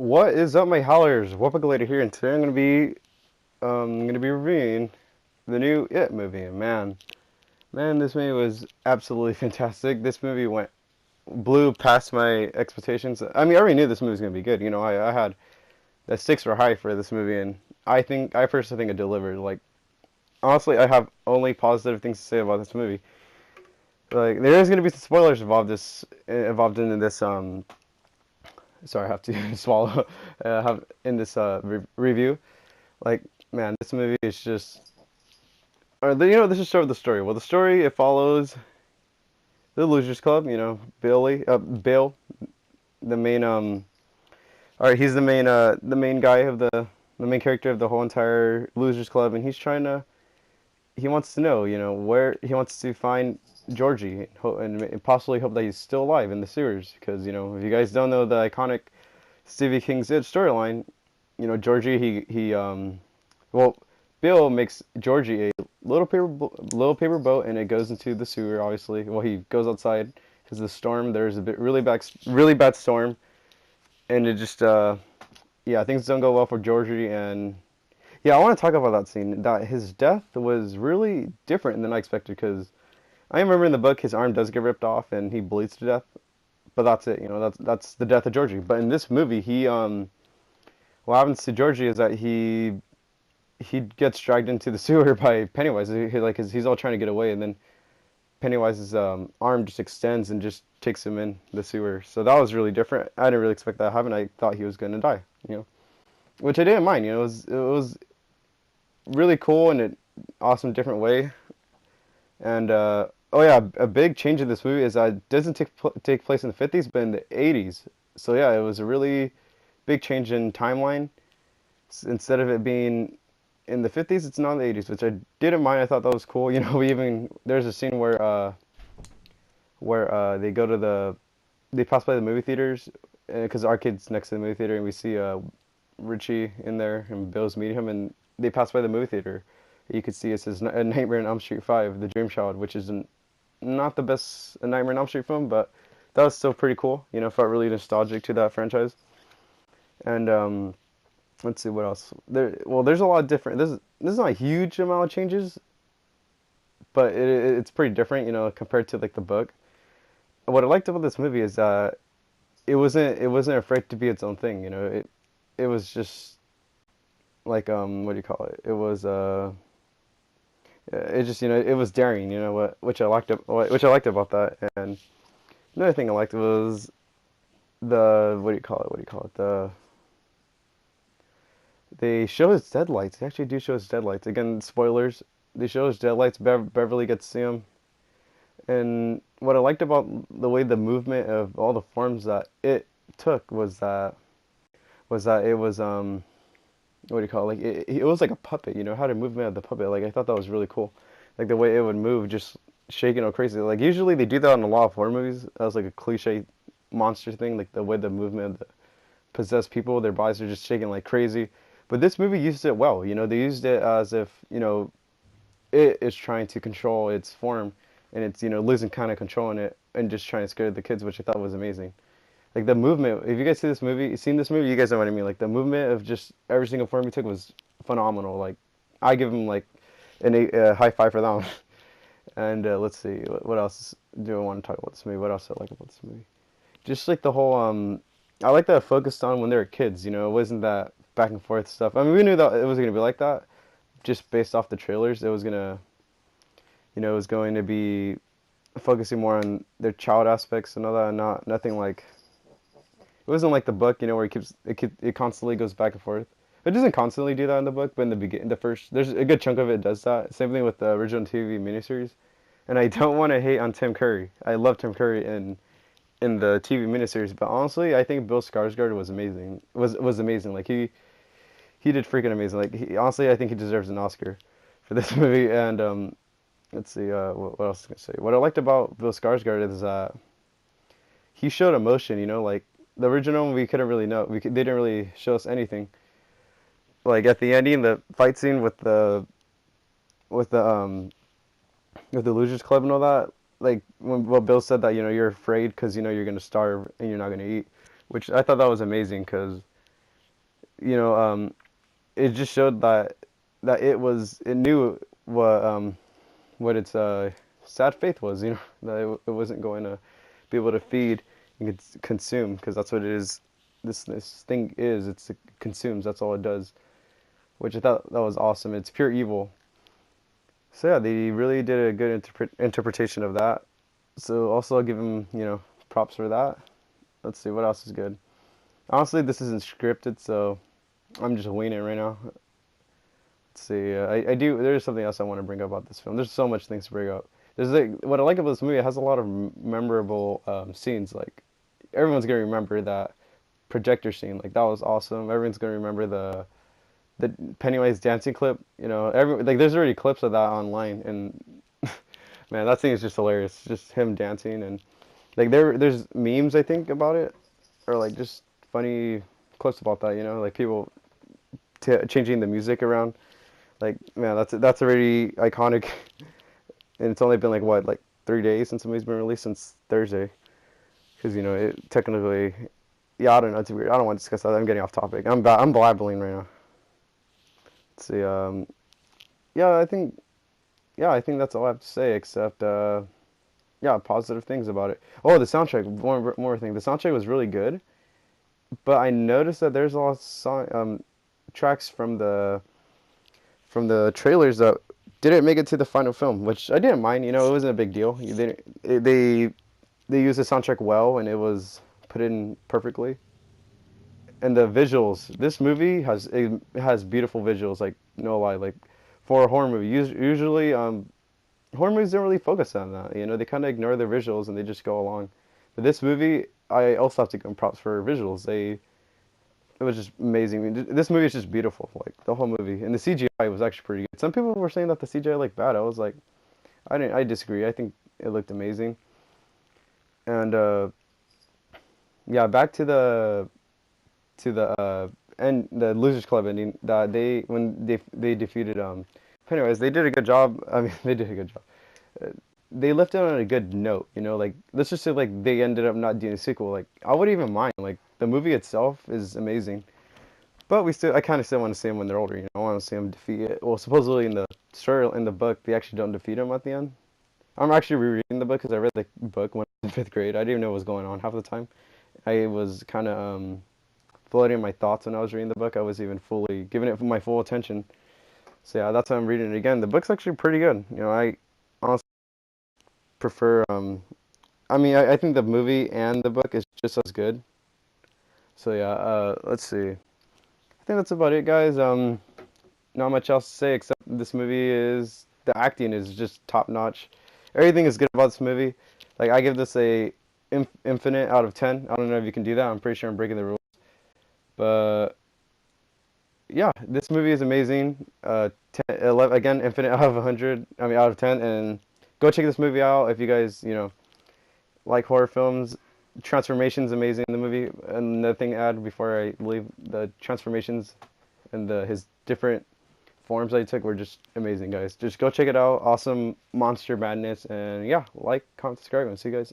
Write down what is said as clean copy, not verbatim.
What is up, my howlers? Whoopagalator here, and today I'm gonna be reviewing the new It movie. Man, this movie was absolutely fantastic. This movie blew past my expectations. I mean, I already knew this movie was gonna be good. I had the stakes were high for this movie, and I personally think it delivered. Like, honestly, I have only positive things to say about this movie. Like, there is gonna be some spoilers involved in this. Sorry, I have to swallow. Have in this review. Like, man, this movie is just. This is sort of the story. Well, the story it follows the Losers Club. Bill, the main All right, he's the main guy of the main character of the whole entire Losers Club, and he wants to know, where he wants to find Georgie and possibly hope that he's still alive in the sewers. Because if you guys don't know the iconic Stevie King's It storyline, Georgie well, Bill makes Georgie a little paper boat, and it goes into the sewer. Obviously, well, he goes outside because the storm. There's a really bad storm, and it just yeah, things don't go well for Georgie. And yeah, I want to talk about that scene. That his death was really different than I expected because I remember in the book his arm does get ripped off and he bleeds to death, but that's it. That's the death of Georgie. But in this movie, what happens to Georgie is that he gets dragged into the sewer by Pennywise. He's all trying to get away, and then Pennywise's arm just extends and just takes him in the sewer. So that was really different. I didn't really expect that to happen. I thought he was going to die, which I didn't mind. It was really cool in an awesome different way. And oh yeah, a big change in this movie is that it doesn't take place in the 50s, but in the 80s. So yeah, it was a really big change in timeline. Instead of it being in the 50s, it's not in the 80s, which I didn't mind. I thought that was cool. There's a scene where they pass by the movie theaters because the arcade's next to the movie theater, and we see Richie in there, and Bill's meeting him, and they pass by the movie theater. You could see it says A Nightmare on Elm Street 5, The Dream Child, which is not the best A Nightmare on Elm Street film, but that was still pretty cool. Felt really nostalgic to that franchise. And let's see what else. There's a lot of different. This is not a huge amount of changes, but it's pretty different, compared to like the book. What I liked about this movie is that it wasn't afraid to be its own thing. It was just like what do you call it? It just it was daring. Which I liked about that. And another thing I liked was the what do you call it? What do you call it? They show his deadlights. They actually do show his deadlights. Again, spoilers. They show his deadlights. Beverly gets to see him. And what I liked about the way the movement of all the forms that it took was that it was what do you call it? Like it was like a puppet. How to movement of the puppet. Like I thought that was really cool. Like the way it would move, just shaking all crazy. Like usually they do that in a lot of horror movies. That was like a cliche monster thing. Like the way the movement of the possessed people, their bodies are just shaking like crazy. But this movie used it well. They used it as if it is trying to control its form, and it's losing kind of control in it and just trying to scare the kids, which I thought was amazing. Like the movement, if you guys seen this movie, you guys know what I mean. Like the movement of just every single form he took was phenomenal. Like I give him like a high five for that one. And let's see, what else do I want to talk about this movie? What else I like about this movie? Just like the whole I like that it focused on when they were kids. It wasn't that back and forth stuff. I mean, we knew that it was gonna be like that, just based off the trailers. It was going to be focusing more on their child aspects and all that, and nothing like it wasn't like the book, where it constantly goes back and forth. It doesn't constantly do that in the book, but in the first, there's a good chunk of it does that. Same thing with the original TV miniseries. And I don't want to hate on Tim Curry. I love Tim Curry in the TV miniseries, but honestly, I think Bill Skarsgård was amazing. Was amazing. Like he did freaking amazing. Like honestly, I think he deserves an Oscar for this movie. And let's see, what else can I say? What I liked about Bill Skarsgård is he showed emotion. Like the original, we couldn't really know. They didn't really show us anything. Like at the ending, the fight scene with the with the Losers Club and all that. Like what Bill said that you're afraid because you're gonna starve and you're not gonna eat, which I thought that was amazing because you know, it just showed that it knew what its sad faith was, you know, that it wasn't going to be able to feed and consume, because that's what it is. This thing is, it consumes. That's all it does, which I thought that was awesome. It's pure evil. So yeah, they really did a good interpretation of that. So also I'll give him, props for that. Let's see what else is good. Honestly, this isn't scripted, so I'm just winging it right now. Let's see. I do. There's something else I want to bring up about this film. There's so much things to bring up. There's like what I like about this movie. It has a lot of memorable scenes. Like everyone's gonna remember that projector scene. Like that was awesome. Everyone's gonna remember the Pennywise dancing clip. Like there's already clips of that online, and man, that scene is just hilarious. Just him dancing, and like there's memes I think about it, or like just funny clips about that. Like people changing the music around. Like man, that's already iconic, and it's only been like 3 days since the movie's been released, since Thursday. Because it technically, yeah, I don't know. It's weird. I don't want to discuss that. I'm getting off topic. I'm blabbling right now. Let's see. Yeah, I think that's all I have to say, except yeah, positive things about it. Oh, the soundtrack. One more thing. The soundtrack was really good, but I noticed that there's a lot of tracks from the trailers that didn't make it to the final film, which I didn't mind. It wasn't a big deal. They used the soundtrack well, and it was put in perfectly. And the visuals. This movie has beautiful visuals. Like no lie, like for a horror movie, usually horror movies don't really focus on that. They kind of ignore their visuals and they just go along. But this movie, I also have to give them props for visuals. It was just amazing. I mean, this movie is just beautiful, like the whole movie, and the CGI was actually pretty good. Some people were saying that the CGI looked bad. I was like, I disagree. I think it looked amazing. And yeah, back to the and the Losers Club ending, that when they defeated Pennywise, they did a good job. I mean, they did a good job. Uh, they left it on a good note, like let's just say like they ended up not doing a sequel. Like I wouldn't even mind. Like the movie itself is amazing, but I kind of still want to see them when they're older. I want to see them defeat it. Well, supposedly in the story in the book, they actually don't defeat him at the end. I'm actually rereading the book because I read the book when I was in fifth grade. I didn't even know what was going on half the time. I was kind of floating my thoughts when I was reading the book. I was even fully giving it my full attention. So yeah, that's why I'm reading it again. The book's actually pretty good. I honestly prefer. I mean, I think the movie and the book is just as good. So yeah, let's see. I think that's about it, guys. Not much else to say except this movie is the acting is just top notch. Everything is good about this movie. Like I give this a infinite out of 10. I don't know if you can do that. I'm pretty sure I'm breaking the rules. But yeah, this movie is amazing. 10, 11, again, infinite out of 100. I mean, out of 10. And go check this movie out if you guys, like horror films. Transformations amazing in the movie. Another thing to add before I leave: the transformations and his different forms that he took were just amazing, guys. Just go check it out. Awesome monster madness, and yeah, like, comment, subscribe, and see you guys soon.